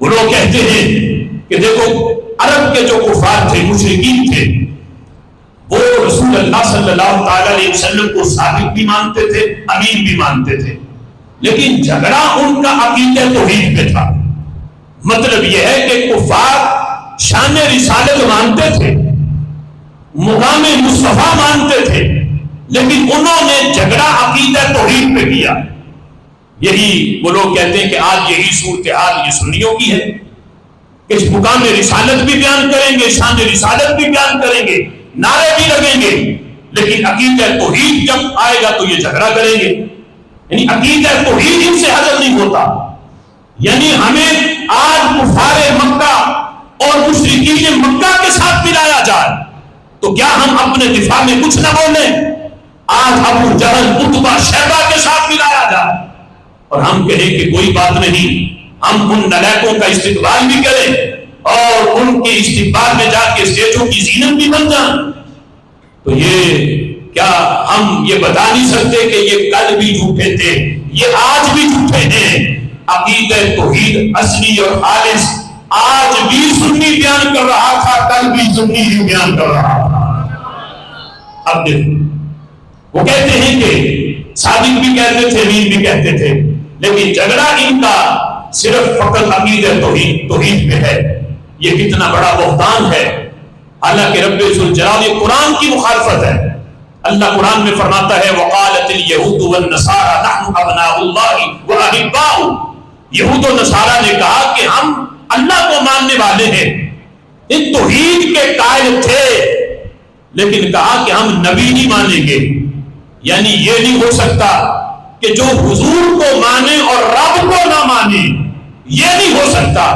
وہ لوگ کہتے ہیں کہ دیکھو عرب کے جو کفار تھے، مشرکین تھے، وہ رسول اللہ صلی اللہ تعالی علیہ وسلم کو صادق بھی مانتے تھے، امین بھی مانتے تھے، لیکن جھگڑا ان کا عقیدہ توحید پہ تھا۔ مطلب یہ ہے کہ کفار شان رسالت مانتے تھے، مقام مصطفیٰ مانتے تھے، لیکن انہوں نے جھگڑا عقیدہ توحید پہ کیا۔ یہی وہ لوگ کہتے ہیں کہ آج یہی صورتحال یہ سنیوں کی ہے کہ مقام رسالت بھی بیان کریں گے، شان رسالت بھی بیان کریں گے، نعرے بھی لگیں گے، لیکن عقیدہ توحید جب آئے گا تو یہ جھگڑا کریں گے۔ یعنی عقیدہ توحید ان سے حاصل نہیں ہوتا۔ یعنی ہمیں آج کفار مکہ اور مشرکین مکہ کے ساتھ ملایا جائے تو کیا ہم اپنے دفاع میں کچھ نہ بولیں؟ آج ابو جہل، عتبہ، شیبہ کے ساتھ ملایا جائے اور ہم کہیں کہ کوئی بات نہیں، ہم ان نلائکوں کا استقبال بھی کریں اور ان کے استقبال میں جا کے اسٹیجوں کی زینت بھی بن جائیں، تو یہ کیا ہم یہ بتا نہیں سکتے کہ یہ کل بھی جھوٹے تھے، یہ آج بھی جھوٹے ہیں؟ عقیدہ توحید اصلی اور خالص آج بھی سنی بیان کر رہا تھا، کل بھی سنی ہی بیان کر رہا تھا۔ اب دیکھو وہ کہتے ہیں کہ صادق بھی کہتے تھے، امین بھی کہتے تھے، لیکن جھگڑا ان کا صرف فقط عقیدہ توحید میں ہے۔ یہ کتنا بڑا بہتان ہے، حالانکہ رب ذوالجلال یہ قرآن کی مخالفت ہے۔ اللہ قرآن میں فرماتا ہے وقالت اليہود والنصارى نحن ابناء اللہ واحباؤہ، یہود و نصارہ نے کہا کہ ہم اللہ کو ماننے والے ہیں، ان توحید کے قائل تھے، لیکن کہا کہ ہم نبی نہیں مانیں گے۔ یعنی یہ نہیں ہو سکتا کہ جو حضور کو مانے اور رب کو نہ مانے، یہ نہیں ہو سکتا۔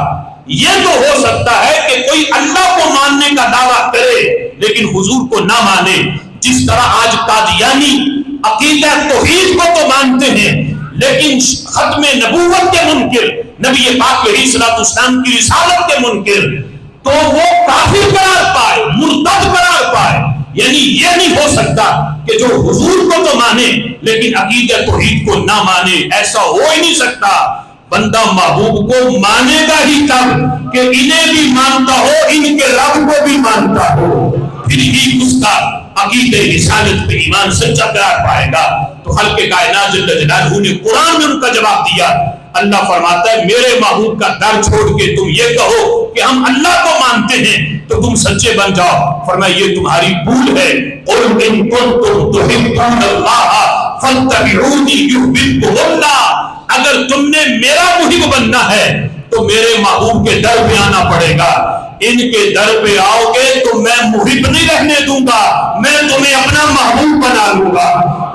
یہ تو ہو سکتا ہے کہ کوئی اللہ کو ماننے کا دعویٰ کرے لیکن حضور کو نہ مانے، جس طرح آج قادیانی عقیدہ توحید کو تو مانتے ہیں لیکن ختم نبوت کے منکر، نبی پاک علیہ الصلوۃ والسلام کی رسالت کے منکر، تو وہ کافر قرار پائے، مرتد قرار پائے۔ یعنی یہ نہیں ہو سکتا کہ جو حضور کو تو مانے لیکن عقیدہ توحید کو نہ مانے، ایسا ہو ہی نہیں سکتا۔ بندہ محبوب کو مانے گا ہی تب کہ انہیں بھی مانتا ہو، ان کے رب کو بھی مانتا ہو، پھر ہی اس کا عقیدہ رسالت پہ ایمان سچا قرار پائے گا۔ تو خالق کائنات جل جلالہ نے قرآن میں ان کا جواب دیا۔ اللہ فرماتا ہے میرے محبوب کا در چھوڑ کے تم یہ کہو کہ ہم اللہ کو مانتے ہیں تو تم سچے بن جاؤ۔ فرمایا یہ تمہاری بھول ہے۔ قل ان کنتم تحبون اللہ فاتبعونی یحببکم اللہ، اگر تم نے میرا محب بننا ہے تو میرے محبوب کے در پہ آنا پڑے گا۔ ان کے در پہ آؤ گے تو میں محب نہیں رہنے دوں گا، میں تمہیں اپنا محبوب بنا لوں گا۔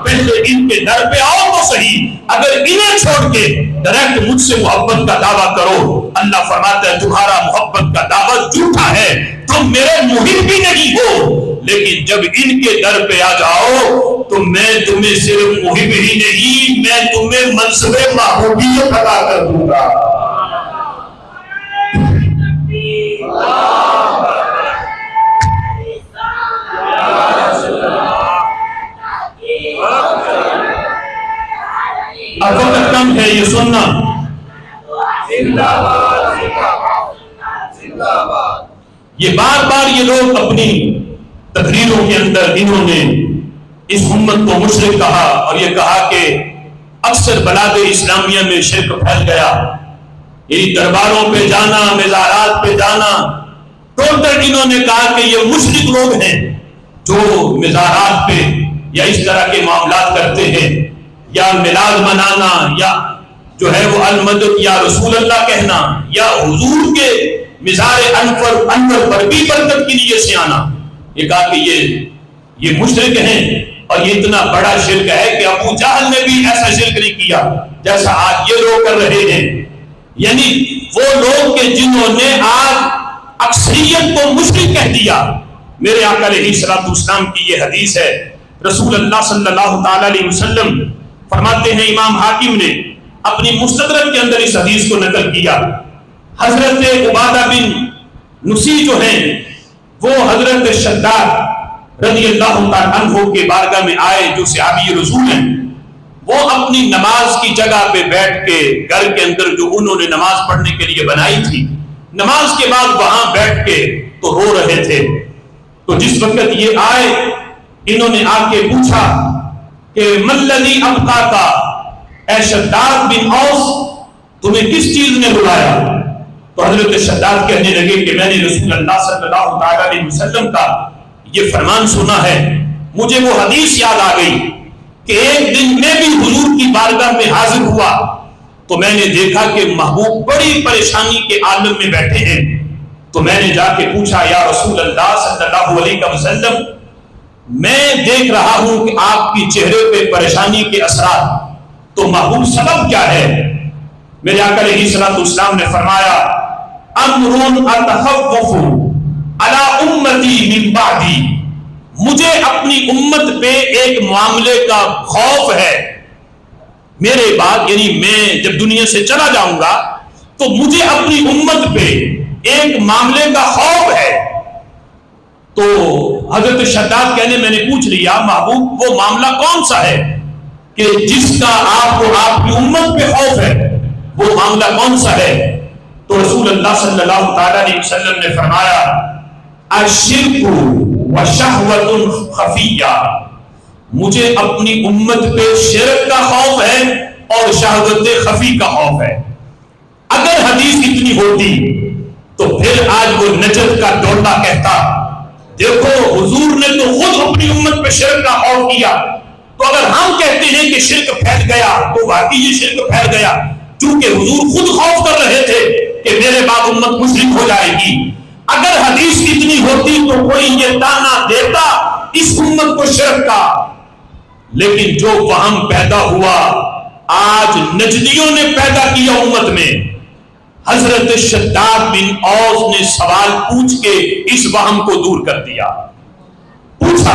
پہلے ان کے در پہ آؤ تو صحیح، اگر انہیں چھوڑ کے ڈائریکٹ مجھ سے محبت کا دعویٰ کرو، اللہ فرماتا ہے تمہارا محبت کا دعویٰ جھوٹا ہے، تم میرے محب بھی نہیں ہو۔ لیکن جب ان کے در پہ آ جاؤ تو میں تمہیں صرف محب ہی نہیں، میں تمہیں منصب محبوبیت عطا کر دوں گا۔ اب وقت کم ہے، یہ سننا۔ یہ بار بار یہ لوگ اپنی تقریروں کے اندر انہوں نے اس امت کو مشرک کہا اور یہ کہا کہ اکثر بلاد اسلامیہ میں شرک پھیل گیا، یہ درباروں پہ جانا، مزارات پہ جانا، ٹوٹل انہوں نے کہا کہ یہ مشرک لوگ ہیں جو مزارات پہ یا اس طرح کے معاملات کرتے ہیں، یا میلاد منانا، یا جو ہے وہ المدد یا رسول اللہ کہنا، یا حضور کے مزار انور پر بھی برکت کی نیت سے آنا۔ یہ کہا کہ یہ مشرک ہیں اور یہ اتنا بڑا شرک ہے کہ ابو جہل نے بھی ایسا شرک نہیں کیا جیسا آج یہ لوگ کر رہے ہیں۔ یعنی وہ لوگ کہ جنہوں نے آج اکثریت کو مشرک کہہ دیا۔ میرے آقا علیہ الصلوۃ والسلام کی یہ حدیث ہے، رسول اللہ صلی اللہ تعالی علیہ وسلم فرماتے ہیں، امام حاکم نے اپنی مستدرک کے اندر اس حدیث کو نقل کیا، حضرت عبادہ بن نسی جو ہیں وہ حضرت شداد رضی اللہ تعالیٰ عنہ کے بارگاہ میں آئے جو صحابی رسول ہیں، وہ اپنی نماز کی جگہ پہ بیٹھ کے گھر کے اندر جو انہوں نے نماز پڑھنے کے لیے بنائی تھی، نماز کے بعد وہاں بیٹھ کے تو رو رہے تھے. تو جس وقت یہ آئے انہوں نے آ کے پوچھا کہ ملذی ابقاک، اے شداد بن اوس تمہیں کس چیز نے رلایا؟ تو حضرت شداد کہنے لگے کہ میں نے رسول اللہ صلی اللہ علیہ وسلم کا یہ فرمان سنا ہے، مجھے وہ حدیث یاد آ گئی کہ ایک دن میں بھی حضور کی بارگاہ میں حاضر ہوا تو میں نے دیکھا کہ محبوب بڑی پریشانی کے عالم میں بیٹھے ہیں. تو میں نے جا کے پوچھا یا رسول اللہ صلی اللہ علیہ وسلم، میں دیکھ رہا ہوں کہ آپ کی چہرے پہ پریشانی کے اثرات، تو محبوب سبب کیا ہے؟ میرے آقا علیہ الصلوۃ والسلام نے فرمایا امر اتخوف علی امتی من بعدی، مجھے اپنی امت پہ ایک معاملے کا خوف ہے میرے بعد، یعنی میں جب دنیا سے چلا جاؤں گا تو مجھے اپنی امت پہ ایک معاملے کا خوف ہے. تو حضرت شداد کہنے میں نے پوچھ لیا محبوب وہ معاملہ کون سا ہے کہ جس کا آپ کو آپ کی امت پہ خوف ہے، وہ معاملہ کون سا ہے؟ تو رسول اللہ صلی اللہ تعالی علیہ وسلم نے فرمایا الشرک وشہوۃ خفیہ، مجھے اپنی امت پہ شرک کا خوف ہے اور شہوت خفی کا خوف ہے. اگر حدیث اتنی ہوتی تو پھر آج وہ نجد کا ڈونڈا کہتا دیکھو حضور نے تو خود اپنی امت پہ شرک کا خوف کیا، تو اگر ہم کہتے ہیں کہ شرک پھیل گیا تو واقعی یہ شرک پھیل گیا، چونکہ حضور خود خوف کر رہے تھے کہ میرے بعد امت مشرک ہو جائے گی. اگر حدیث اتنی ہوتی تو کوئی یہ تانا دیتا اس امت کو شرک کا، لیکن جو وہم پیدا ہوا آج نجدیوں نے پیدا کیا امت میں. حضرت شداد بن اوس نے سوال پوچھ کے اس وہم کو دور کر دیا. پوچھا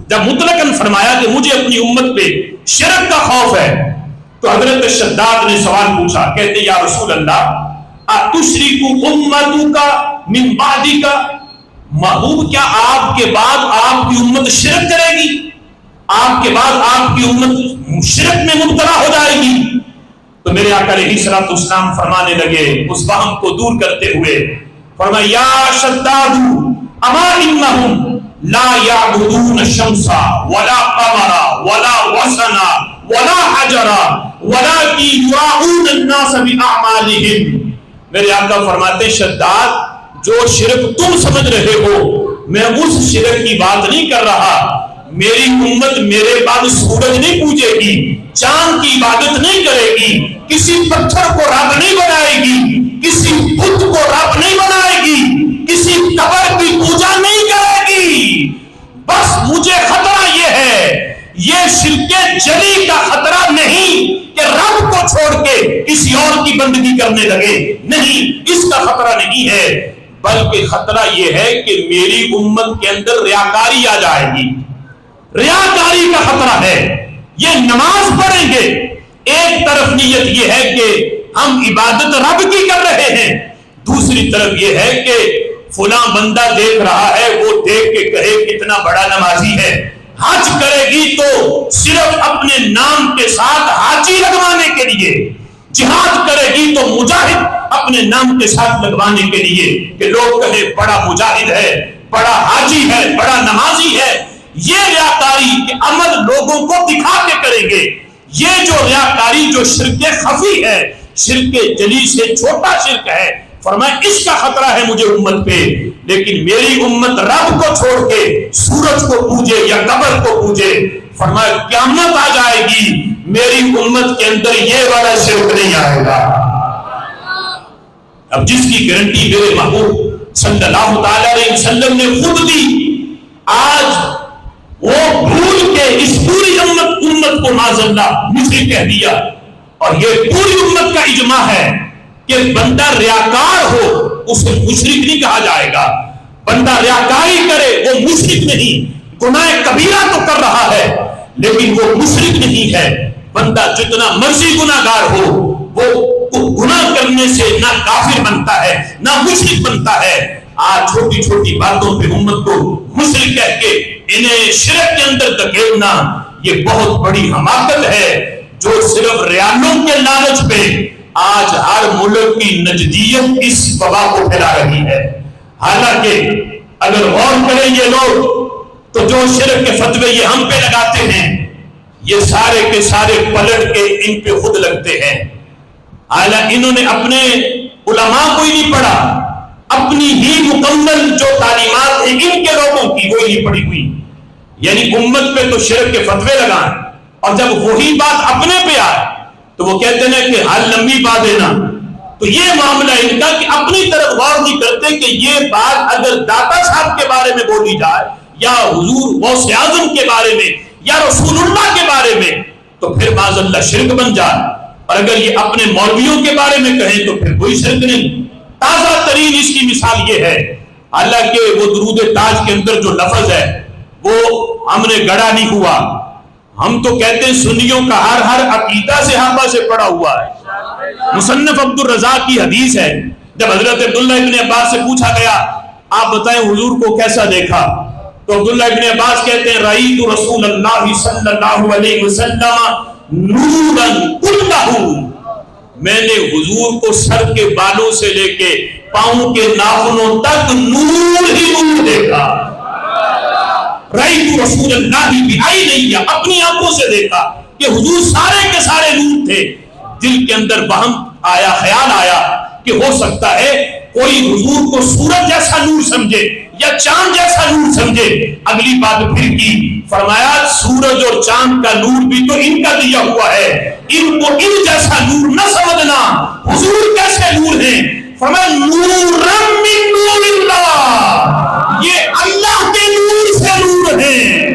جب مطلقاً فرمایا کہ مجھے اپنی امت پہ شرک کا خوف ہے، تو حضرت شداد نے سوال پوچھا، کہتے یا رسول اللہ اتشرک امتک من بعدک، محبوب کیا آپ کے بعد آپ کی امت شرک کرے گی؟ آپ کے بعد آپ کی امت شرک میں مبتلا ہو جائے گی؟ تو میرے آقا علیہ الصلوۃ والسلام فرمانے لگے اس وہم کو دور کرتے ہوئے، فرمایا یا شداد اما انہم لا یعبدون الشمس ولا قمر ولا وثنا ولا حجر ولکن یراؤون الناس باعمالہم. میرے آقا فرماتے شداد جو شرک تم سمجھ رہے ہو میں اس شرک کی بات نہیں کر رہا. میری امت میرے بعد سورج نہیں پوجے گی، چاند کی عبادت نہیں کرے گی، کسی پتھر کو رب نہیں بنائے گی، کسی بت کو رب نہیں بنائے گی، کسی قبر کی پوجا نہیں کرے گی. بس مجھے خطرہ یہ ہے، یہ شرک جلی کا خطرہ نہیں کہ رب کو چھوڑ کے کسی اور کی بندگی کرنے لگے، نہیں، اس کا خطرہ نہیں ہے، بلکہ خطرہ یہ ہے کہ میری امت کے اندر ریاکاری آ جائے گی. ریاکاری کا خطرہ ہے. یہ نماز پڑھیں گے، ایک طرف نیت یہ ہے کہ ہم عبادت رب کی کر رہے ہیں، دوسری طرف یہ ہے کہ فلاں بندہ دیکھ رہا ہے، وہ دیکھ کے کہے کتنا بڑا نمازی ہے. حج کرے گی تو صرف اپنے نام کے ساتھ حاجی لگوانے کے لیے، جہاد کرے گی تو مجاہد اپنے نام کے ساتھ لگوانے کے لیے کہ لوگ کہے بڑا مجاہد ہے، بڑا حاجی ہے، بڑا نمازی ہے. یہ ریاکاری کے عمل لوگوں کو دکھا کے کریں گے. یہ جو ریاکاری جو شرک خفی ہے، شرک جلی سے چھوٹا شرک ہے، فرمایا اس کا خطرہ ہے مجھے امت پہ. لیکن میری امت رب کو چھوڑ کے سورج کو پوجے یا قبر کو پوجے، فرمایا قیامت آ جائے گی میری امت کے اندر یہ والا شرک نہیں آئے گا. اب جس کی گارنٹی میرے محبوب صلی اللہ تعالی علیہ وسلم نے خود دی، آج وہ بھول کے اس پوری امت کو معاذاللہ مشرک کہہ دیا. اور یہ پوری امت کا اجماع ہے کہ بندہ ریاکار ہو اسے مشرک نہیں کہا جائے گا. بندہ ریاکاری کرے وہ مشرک نہیں، گناہ کبیرہ تو کر رہا ہے لیکن وہ مشرک نہیں ہے. بندہ جتنا مرضی گناہگار ہو وہ گناہ کرنے سے نہ کافر بنتا ہے نہ مشرک بنتا ہے. آج چھوٹی چھوٹی باتوں پہ امت کو مشرک کہہ کے انہیں شرک کے اندر دھکیلنا یہ بہت بڑی حماقت ہے. جو صرف ریالوں کے لالچ پہ آج ہر ملک کی نجدیت اس وبا کو پھیلا رہی ہے۔ حالانکہ اگر غور کریں یہ لوگ تو جو شرک کے فتوے یہ ہم پہ لگاتے ہیں یہ سارے کے سارے پلٹ کے ان پہ خود لگتے ہیں۔ حالانکہ انہوں نے اپنے علماء کو ہی نہیں پڑھا، اپنی ہی مکمل جو تعلیمات ہیں ان کے لوگوں کی وہی نہیں پڑھی ہوئی، یعنی امت پہ تو شرک کے فتوے لگائیں اور جب وہی بات اپنے پہ آئے تو وہ کہتے ہیں کہ حل لمبی بات دینا۔ تو یہ معاملہ ان کا کہ اپنی طرف غور نہیں کرتے کہ یہ بات اگر داتا صاحب کے بارے میں بولی جائے یا حضور غوث اعظم کے بارے میں یا رسول اللہ کے بارے میں تو پھر معاذ اللہ شرک بن جائے، اور اگر یہ اپنے مولویوں کے بارے میں کہیں تو پھر کوئی شرک نہیں۔ تازہ ترین اس کی مثال یہ ہے، حالانکہ وہ درود تاج کے اندر جو لفظ ہے وہ ہم نے گڑا نہیں ہوا، ہم تو کہتے ہیں سنیوں کا ہر عقیدہ صحابہ سے پڑا ہوا ہے۔ مصنف عبد الرزاق کی حدیث ہے، جب حضرت عبداللہ ابن عباس سے پوچھا گیا آپ بتائیں حضور کو کیسا دیکھا، تو عبداللہ ابن عباس کہتے ہیں رأیت رسول اللہ صلی اللہ علیہ وسلم نورا کلہ، میں نے حضور کو سر کے بالوں سے لے کے پاؤں کے ناخنوں تک نور ہی نور دیکھا۔ رأیت رسول اللہ بھی آئی نہیں ہے، اپنی آنکھوں سے دیکھا کہ حضور سارے کے سارے نور تھے۔ دل کے اندر وہم آیا، خیال آیا کہ ہو سکتا ہے کوئی حضور کو سورج جیسا نور سمجھے یا چاند جیسا نور سمجھے۔ اگلی بات پھر کی، فرمایا سورج اور چاند کا نور بھی تو ان کا دیا ہوا ہے، ان کو ان جیسا نور نہ سمجھنا۔ حضور کیسے نور ہیں؟ فرمایا نورم من نور اللہ، یہ اللہ کے نور سے نور ہے،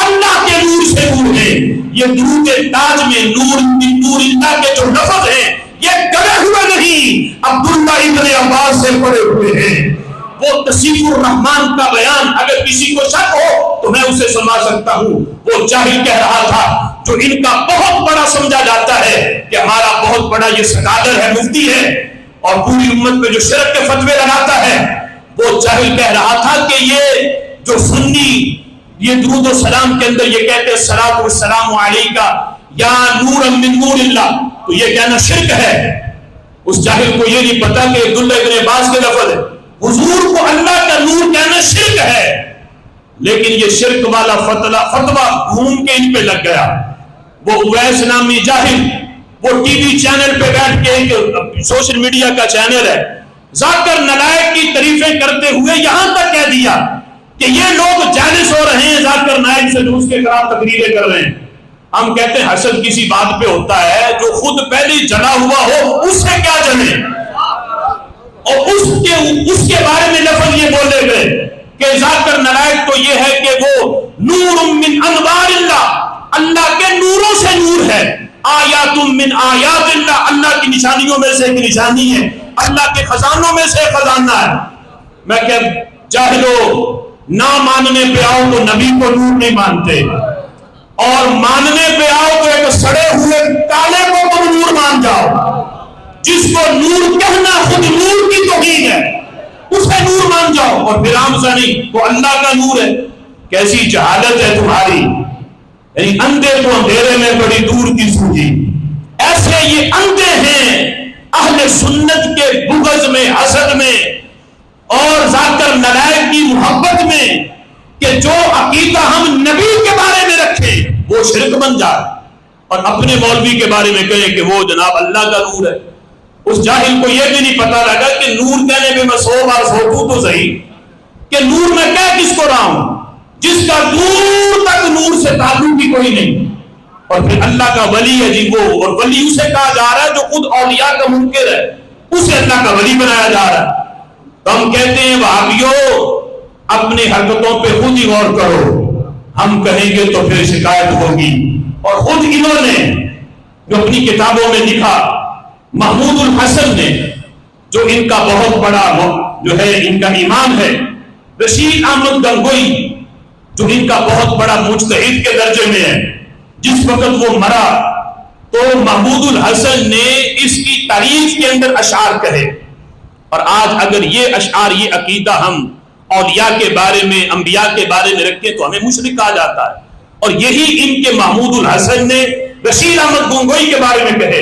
اللہ کے نور سے نور ہے۔ یہ درود تاج میں نور من نور اللہ کے جو لفظ ہیں یہ گڑے ہوئے نہیں، عبداللہ ابن عباس سے پڑے ہوئے ہیں۔ وہ تصیف الرحمان کا بیان اگر کسی کو شک ہو تو میں اسے سنا سکتا ہوں۔ وہ جاہل کہہ رہا تھا جو ان کا بہت بڑا سمجھا جاتا ہے کہ ہمارا بہت بڑا یہ سکالر ہے، مفتی ہے اور پوری امت پہ جو شرک کے فتوے لگاتا ہے، وہ جاہل کہہ رہا تھا کہ یہ جو سنی یہ درود و سلام کے اندر یہ کہتے ہیں الصلاۃ والسلام علیکہ یا نور من نور اللہ، تو یہ کہنا شرک ہے۔ اس جاہل کو یہ نہیں پتا کہ عبداللہ ابن عباس کے لفظ ہے، حضور کو اللہ کا نور کہنا شرک ہے، لیکن یہ شرک والا فتویٰ گھوم کے ان پہ لگ گیا۔ وہ اویس نامی جاہل وہ ٹی وی چینل پہ بیٹھ کے ایک سوشل میڈیا کا چینل ہے، ذاکر نائک کی تعریفیں کرتے ہوئے یہاں تک کہہ دیا کہ یہ لوگ جالس ہو رہے ہیں ذاکر نائک سے جو اس کے خلاف تقریریں کر رہے ہیں۔ ہم کہتے ہیں حسد کسی بات پہ ہوتا ہے جو خود پہلے جلا ہوا ہو اس سے کیا جلے، اور اس کے بارے میں لفظ یہ بولے گئے کہ ذاکر نائک تو یہ ہے کہ وہ نور من انوار اللہ، اللہ کے نوروں سے نور ہے، آیات من آیات اللہ، اللہ کی نشانیوں میں سے ایک نشانی ہے، اللہ کے خزانوں میں سے خزانہ ہے۔ میں کہ جاہلو نہ ماننے پہ آؤ تو نبی کو نور نہیں مانتے، اور ماننے پہ آؤ تو ایک سڑے ہوئے کالے کو تم نور مان جاؤ۔ جس کو نور کہنا خود نور کی توہین ہے اسے نور مان جاؤ، اور پھر عام سا نہیں وہ اللہ کا نور ہے۔ کیسی جہالت ہے تمہاری، یعنی اندھے تو اندھیرے میں بڑی دور کی سوجی۔ ایسے یہ اندھے ہیں اہل سنت کے بغض میں، حسد میں اور ذاکر نائک کی محبت میں کہ جو عقیدہ ہم نبی کے بارے میں رکھیں وہ شرک بن جائے، اور اپنے مولوی کے بارے میں کہیں کہ وہ جناب اللہ کا نور ہے۔ اس جاہل کو یہ بھی نہیں پتا لگا کہ نور کہنے میں 100 بار سوچوں تو صحیح کہ نور میں کہہ کس کو رہا ہوں جس کا دور تک نور سے تعلق ہی کوئی نہیں، اور پھر اللہ کا ولی ہے جی وہ، اور ولی اسے کہا جا رہا ہے جو خود اولیاء کا منکر ہے، اسے اللہ کا ولی بنایا جا رہا ہے۔ تو ہم کہتے ہیں وہابیو اپنی حرکتوں پہ خود ہی غور کرو، ہم کہیں گے تو پھر شکایت ہوگی۔ اور خود انہوں نے جو اپنی کتابوں میں لکھا، محمود الحسن نے جو ان کا بہت بڑا جو ہے ان کا امام ہے، رشید احمد گنگوئی جو ان کا بہت بڑا مجتہد کے درجے میں ہے، جس وقت وہ مرا تو محمود الحسن نے اس کی تاریخ کے اندر اشعار کہے، اور آج اگر یہ اشعار یہ عقیدہ ہم اولیاء کے بارے میں انبیاء کے بارے میں رکھیں تو ہمیں مشرک کہا جاتا ہے، اور یہی ان کے محمود الحسن نے رشید احمد گنگوئی کے بارے میں کہے،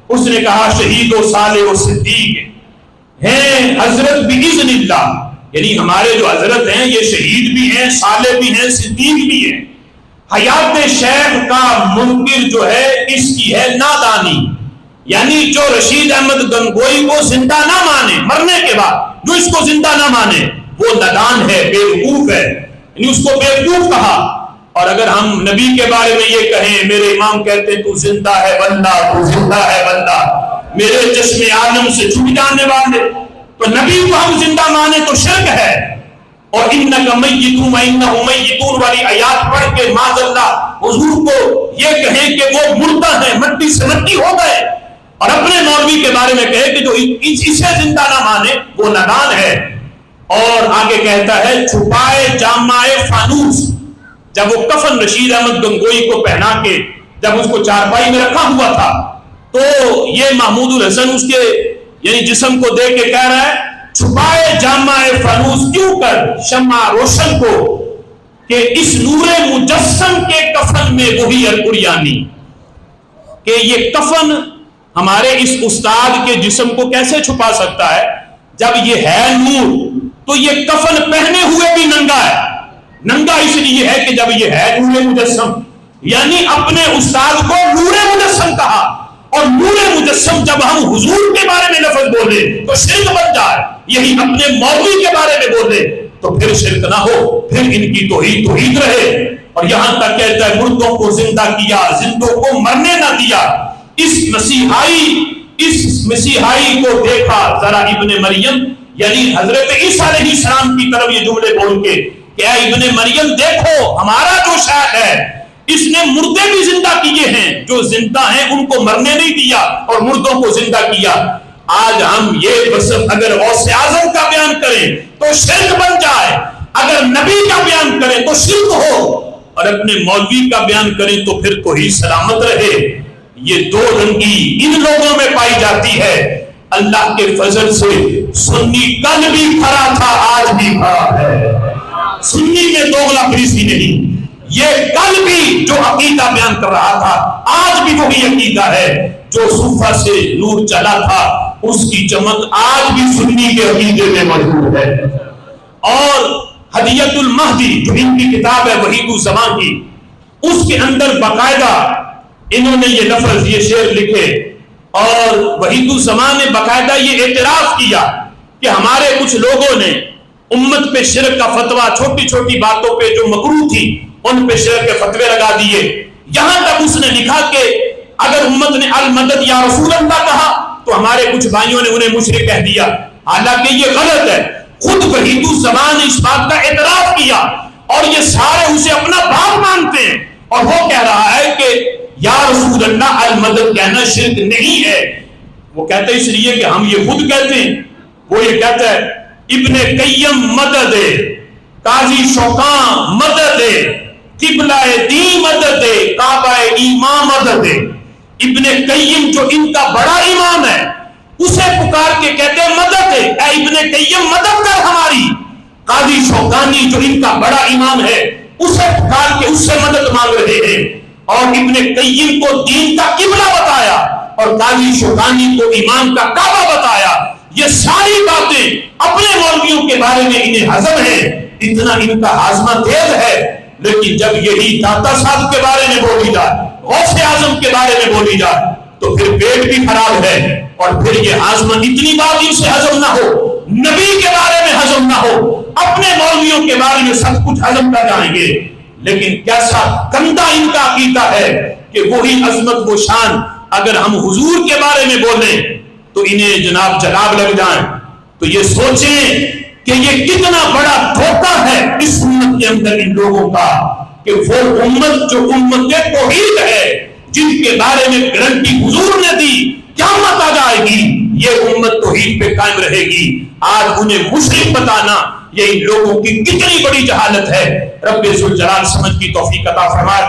اس نے کہا شہید و صالح و صدیق ہیں حضرت باذن اللہ، یعنی ہمارے جو حضرت ہیں یہ شہید بھی ہیں، صالح بھی ہیں، صدیق بھی ہیں۔ حیات شیخ کا منکر جو ہے اس کی ہے نادانی، یعنی جو رشید احمد گنگوئی کو زندہ نہ مانے مرنے کے بعد، جو اس کو زندہ نہ مانے وہ نادان ہے، بیوقوف ہے، یعنی اس کو بیوقوف کہا۔ اور اگر ہم نبی کے بارے میں یہ کہیں، میرے امام کہتے ہیں تو زندہ ہے بندہ، تو زندہ ہے بندہ، میرے چشم عالم سے چھپ جانے والے، تو نبی کو ہم زندہ مانے تو شرک ہے۔ اور انک میت وانہم میتون والی آیات پڑھ کے معاذ اللہ حضور کو یہ کہیں کہ وہ مردہ ہے، مٹی سے مٹی ہو گئے، اور اپنے مولوی کے بارے میں کہے کہ جو اسے زندہ نہ مانے وہ نادان ہے۔ اور آگے کہتا ہے چھپائے جامع فانوس، جب وہ کفن رشید احمد گنگوئی کو پہنا کے جب اس کو چارپائی میں رکھا ہوا تھا تو یہ محمود الحسن اس کے یعنی جسم کو دیکھ کے کہہ رہا ہے چھپائے جامع فانوس کیوں کر شمع روشن کو کہ اس نور مجسم کے کفن میں وہی القریانی، کہ یہ کفن ہمارے اس استاد کے جسم کو کیسے چھپا سکتا ہے جب یہ ہے نور، تو یہ کفن پہنے ہوئے بھی ننگا ہے، ننگا اس لیے ہے کہ جب یہ ہے نور مجسم، یعنی اپنے استاد کو نور مجسم کہا، اور نور مجسم جب ہم حضور کے بارے میں لفظ بولے تو شرک بن جائے، یہی اپنے مولوی کے بارے میں بولے تو پھر شرک نہ ہو، پھر ان کی توحید رہے۔ اور یہاں تک کہتا ہے مردوں کو زندہ کیا، زندوں کو مرنے نہ دیا۔ اس مسیحائی کو دیکھا ذرا ابن مریم، یعنی حضرت عیسیٰ علیہ السلام کی طرف یہ جملے بول کے کہ اے ابن مریم دیکھو ہمارا جو شاہ ہے اس نے مردے بھی زندہ کیے ہیں، جو زندہ ہیں ان کو مرنے نہیں دیا اور مردوں کو زندہ کیا۔ آج ہم یہ اگر غوث اعظم کا بیان کریں تو شرک بن جائے، اگر نبی کا بیان کریں تو شرک ہو، اور اپنے مولوی کا بیان کریں تو پھر تو ہی سلامت رہے۔ یہ دو رنگی ان لوگوں میں پائی جاتی ہے۔ اللہ کے فضل سے سنی کل بھی کھڑا تھا، آج بھی کھڑا ہے، سنی میں دوغلا پریسی نہیں، یہ کل بھی جو عقیدہ بیان کر رہا تھا آج بھی وہی عقیدہ ہے، جو صوفہ سے نور چلا تھا اس کی چمک آج بھی سنی کے عقیدے میں موجود ہے۔ اور ہدیۃ المہدی جو ان کی کتاب ہے وحید الزمان کی، اس کے اندر باقاعدہ انہوں نے یہ لفظ یہ شعر لکھے، اور وحید الزمان نے باقاعدہ یہ اعتراف کیا کہ ہمارے کچھ لوگوں نے امت پہ شرک کا فتویٰ، چھوٹی چھوٹی باتوں پہ جو مکروہ تھی ان پہ شرک کے فتوے لگا دیے۔ یہاں تک اس نے لکھا کہ اگر امت نے المدد یا رسول اللہ کہا تو ہمارے کچھ بھائیوں نے انہیں مشرک کہہ دیا، حالانکہ یہ غلط ہے۔ خود وحید الزمان نے اس بات کا اعتراف کیا، اور یہ سارے اسے اپنا باپ مانتے ہیں، اور وہ کہہ رہا ہے کہ یا رسول اللہ المدد کہنا شرک نہیں ہے۔ وہ کہتے ہیں اس لیے کہ ہم یہ خود کہتے ہیں، وہ یہ کہتا ہے ابن قیم مدد، قاضی شوکان مدد، قبلہ دین مدد، کعبہ ایمان مدد۔ ابن قیم جو ان کا بڑا امام ہے اسے پکار کے کہتے ہیں مدد، اے ابن قیم مدد کر ہماری۔ قاضی شوکانی جو ان کا بڑا امام ہے اسے پکار کے اس سے مدد مانگ رہے ہیں، اور ابن قیم کو دین کا قبلہ بتایا اور قاضی شوکانی کو ایمان کا کعبہ بتایا۔ یہ ساری باتیں اپنے مولویوں کے بارے میں انہیں ہضم ہے، اتنا ان کا ہاضمہ تیز ہے، لیکن جب یہی داتا صاحب کے بارے میں بولی جائے، غوث اعظم کے بارے میں بولی جائے تو پھر پیٹ بھی خراب ہے، اور پھر یہ ہاضمہ اتنی بات ان سے ہضم نہ ہو، نبی کے بارے میں ہضم نہ ہو، اپنے مولویوں کے بارے میں سب کچھ ہضم کر جائیں گے۔ لیکن کیسا گندا ان کا عقیدہ ہے کہ وہی عظمت و شان اگر ہم حضور کے بارے میں بولیں تو انہیں جناب جلاب لگ جائیں۔ تو یہ سوچیں کہ یہ کتنا بڑا دھوکہ ہے اس امت کے اندر ان لوگوں کا، کہ وہ امت جو امت توحید ہے، جن کے بارے میں گارنٹی حضور نے دی قیامت آ جائے گی یہ امت توحید پہ قائم رہے گی، آج انہیں مشرک بتانا یہ ان لوگوں کی کتنی بڑی جہالت ہے۔ رب ذوالجلال سمجھ کی توفیق عطا فرمائے۔